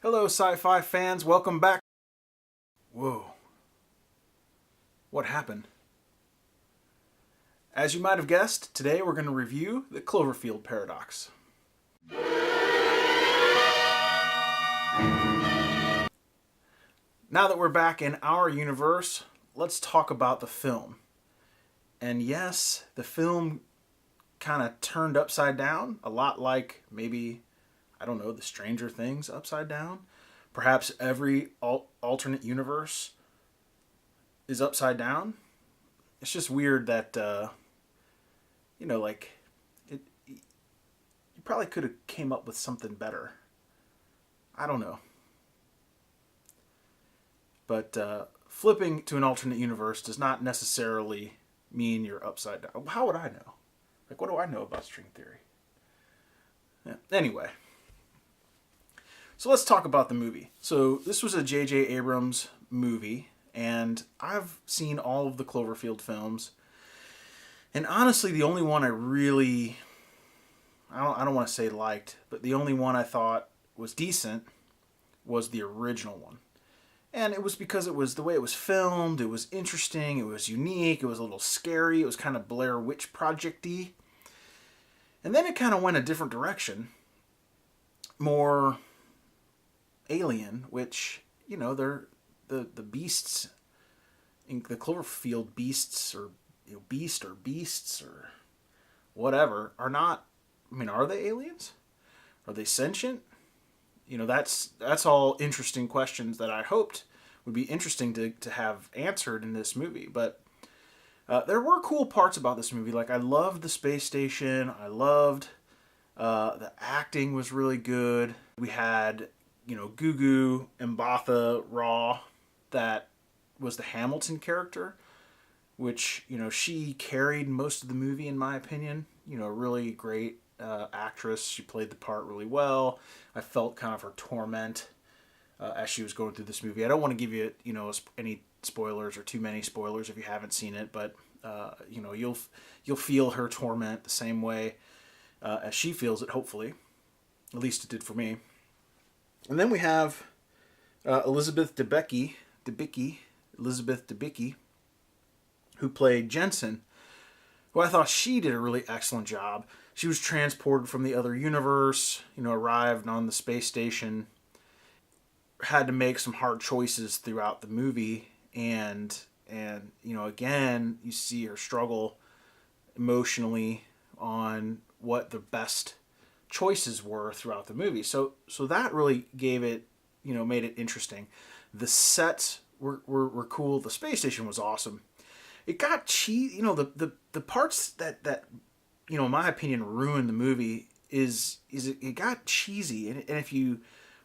Hello, sci-fi fans. Welcome back. Whoa. What happened? As you might have guessed, today we're going to review the CloverField paradox. Now that we're back in our universe, let's talk about the film. And yes, the film kind of turned upside down, a lot like maybe, I don't know, the Stranger Things upside down. Perhaps every alternate universe is upside down. It's just weird that, you probably could have came up with something better. I don't know. But flipping to an alternate universe does not necessarily mean you're upside down. How would I know? Like, what do I know about string theory? Yeah. Anyway. So let's talk about the movie. So this was a J.J. Abrams movie, and I've seen all of the CloverField films. And honestly, the only one I really, I don't want to say liked, but the only one I thought was decent was the original one. And it was because it was the way it was filmed, it was interesting, it was unique, it was a little scary, it was kind of Blair Witch Project-y. And then it kind of went a different direction. More alien, which, they're the beasts, in the CloverField beasts, or beasts, or whatever, are not, are they aliens? Are they sentient? That's all interesting questions that I hoped would be interesting to have answered in this movie. But there were cool parts about this movie. Like, I loved the space station. I loved the acting was really good. We had, Gugu Mbatha-Raw, that was the Hamilton character, which, she carried most of the movie, in my opinion. Really great actress. She played the part really well. I felt kind of her torment as she was going through this movie. I don't want to give you, any spoilers or too many spoilers if you haven't seen it, but you'll feel her torment the same way as she feels it. Hopefully, at least it did for me. And then we have Elizabeth Debicki, who played Jensen, who I thought she did a really excellent job. She was transported from the other universe, arrived on the space station, had to make some hard choices throughout the movie, and again, you see her struggle emotionally on what the best choices were throughout the movie. So that really gave it, made it interesting. The sets were cool. The space station was awesome. It got cheesy. The parts that in my opinion, ruined the movie is it got cheesy. And if you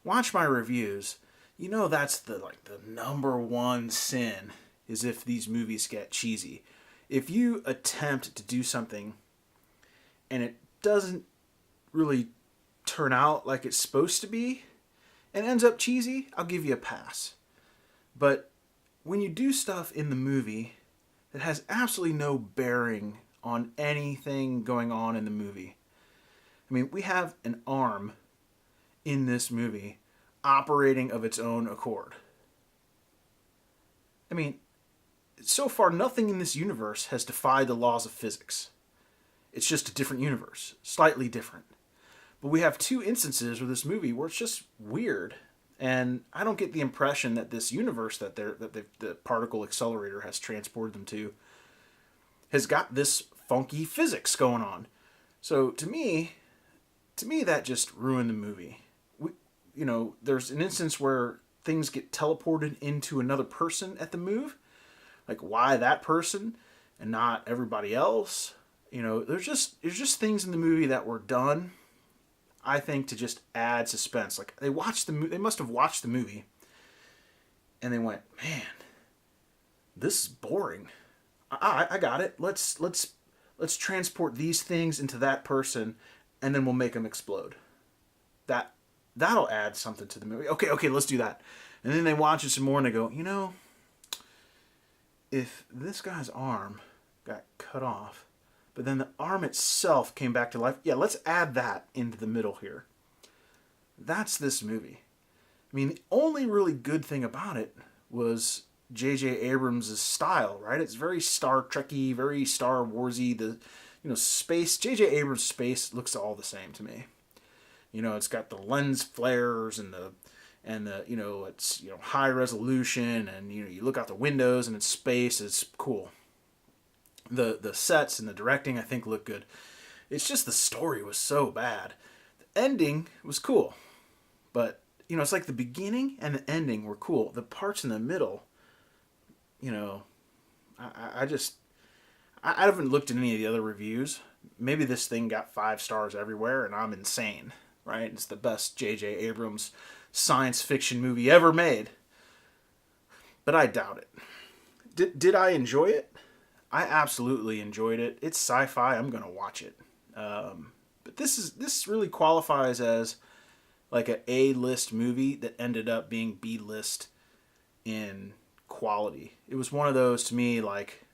watch my reviews, that's the number one sin, is if these movies get cheesy. If you attempt to do something and it doesn't really turn out like it's supposed to be and ends up cheesy, I'll give you a pass. But when you do stuff in the movie that has absolutely no bearing on anything going on in the movie. We have an arm in this movie operating of its own accord. So far, nothing in this universe has defied the laws of physics. It's just a different universe, slightly different. But we have two instances with this movie where it's just weird. And I don't get the impression that this universe that the particle accelerator has transported them to has got this funky physics going on. So to me that just ruined the movie. There's an instance where things get teleported into another person at the move. Like, why that person and not everybody else? There's just things in the movie that were done, I think, to just add suspense. Like, they must have watched the movie and they went, man, this is boring. I got it. Let's transport these things into that person, and then we'll make them explode. That'll add something to the movie. Okay, let's do that. And then they watch it some more and they go, if this guy's arm got cut off, but then the arm itself came back to life, yeah, let's add that into the middle here. That's this movie. I mean, the only really good thing about it was J.J. Abrams' style, right? It's very Star Trekky, very Star Warsy. The space, J.J. Abrams' space looks all the same to me. It's got the lens flares and the it's high resolution, and you look out the windows and it's space. It's cool. The sets and the directing I think look good. It's just the story was so bad. The ending was cool, but it's like the beginning and the ending were cool. The parts in the middle, I haven't looked at any of the other reviews. Maybe this thing got 5 stars everywhere and I'm insane, right? It's the best J.J. Abrams science fiction movie ever made. But I doubt it. Did I enjoy it? I absolutely enjoyed it. It's sci-fi. I'm going to watch it. But this really qualifies as like an A-list movie that ended up being B-list in quality. It was one of those to me like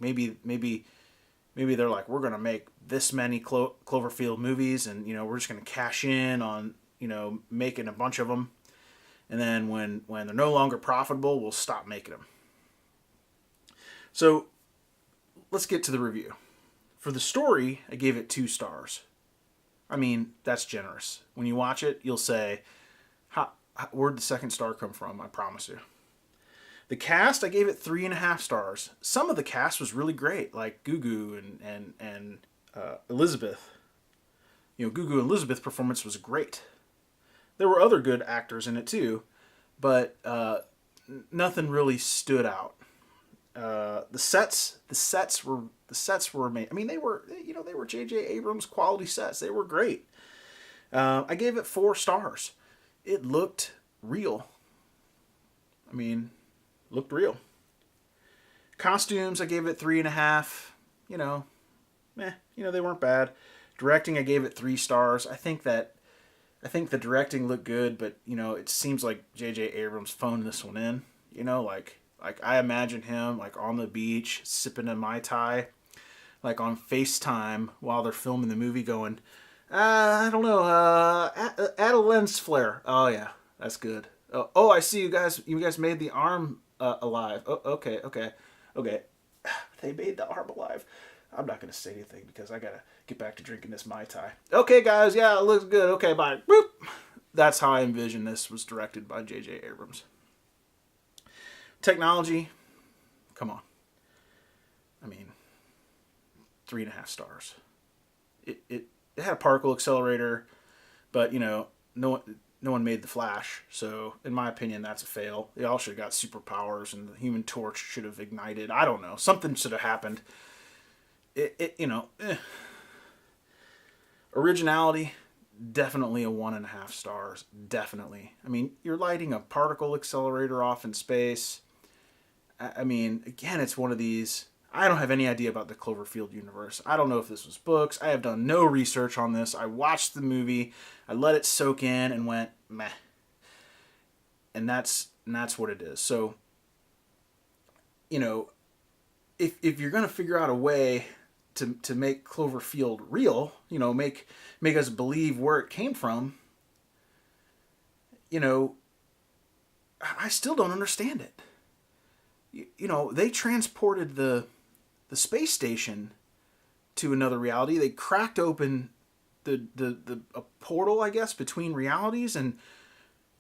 maybe they're like, we're gonna make this many Cloverfield movies, and we're just gonna cash in on making a bunch of them, and then when they're no longer profitable, we'll stop making them. So let's get to the review. For the story, I gave it 2 stars. I mean, that's generous. When you watch it, you'll say, where'd the second star come from? I promise you. The cast, I gave it 3.5 stars. Some of the cast was really great, like Gugu and Elizabeth. Gugu and Elizabeth's performance was great. There were other good actors in it too, but nothing really stood out. The sets were made. I mean, they were J.J. Abrams quality sets. They were great. I gave it 4 stars. It looked real. I mean, looked real. Costumes, I gave it 3.5. They weren't bad. Directing, I gave it 3 stars. I think the directing looked good, but it seems like J.J. Abrams phoned this one in. Like I imagine him like on the beach sipping a Mai Tai, like on FaceTime while they're filming the movie, going, I don't know, add a lens flare. Oh yeah, that's good. Oh, I see you guys made the arm alive. Oh, okay. They made the arm alive. I'm not gonna say anything because I gotta get back to drinking this Mai Tai. Okay, guys, yeah, it looks good. Okay, bye. Boop. That's how I envision this was directed by J.J. Abrams. Technology, come on. I mean, 3.5 stars. It had a particle accelerator, but no one made the Flash. So in my opinion, that's a fail. They all should have got superpowers, and the Human Torch should have ignited. I don't know. Something should have happened. Originality, definitely a 1.5 stars. Definitely. I mean, you're lighting a particle accelerator off in space. I mean, again, it's one of these. I don't have any idea about the Cloverfield universe. I don't know if this was books. I have done no research on this. I watched the movie. I let it soak in and went, meh. And that's what it is. So, if you're going to figure out a way to make Cloverfield real, make us believe where it came from, I still don't understand it. They transported the space station to another reality. They cracked open a portal, I guess, between realities, and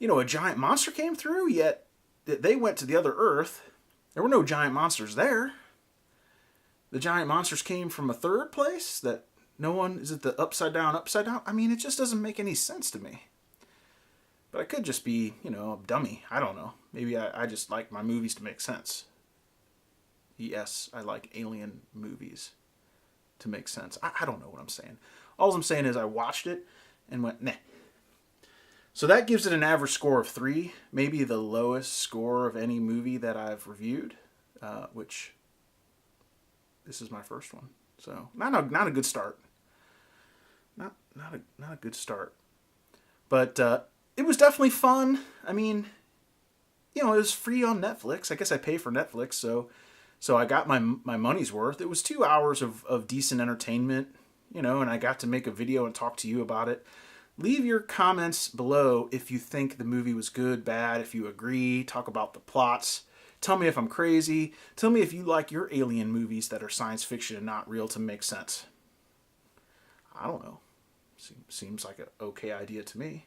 a giant monster came through. Yet they went to the other Earth. There were no giant monsters there. The giant monsters came from a third place that no one. Is it the upside down? I mean, it just doesn't make any sense to me. But I could just be, a dummy. I don't know. Maybe I just like my movies to make sense. Yes, I like alien movies to make sense. I don't know what I'm saying. All I'm saying is I watched it and went, nah. So that gives it an average score of 3. Maybe the lowest score of any movie that I've reviewed, which this is my first one. So not a good start. Not a good start. But it was definitely fun. I mean, it was free on Netflix. I guess I pay for Netflix, so I got my money's worth. It was 2 hours of decent entertainment, and I got to make a video and talk to you about it. Leave your comments below if you think the movie was good, bad, if you agree, talk about the plots. Tell me if I'm crazy. Tell me if you like your alien movies that are science fiction and not real to make sense. I don't know. Seems like an okay idea to me.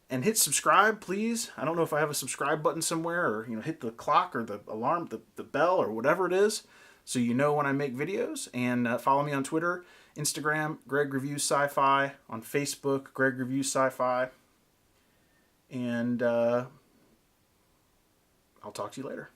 And hit subscribe, please. I don't know if I have a subscribe button somewhere, or hit the clock or the alarm, the bell, or whatever it is, so you know when I make videos. And follow me on Twitter, Instagram, Greg Reviews Sci-Fi, on Facebook, Greg Reviews Sci-Fi. And I'll talk to you later.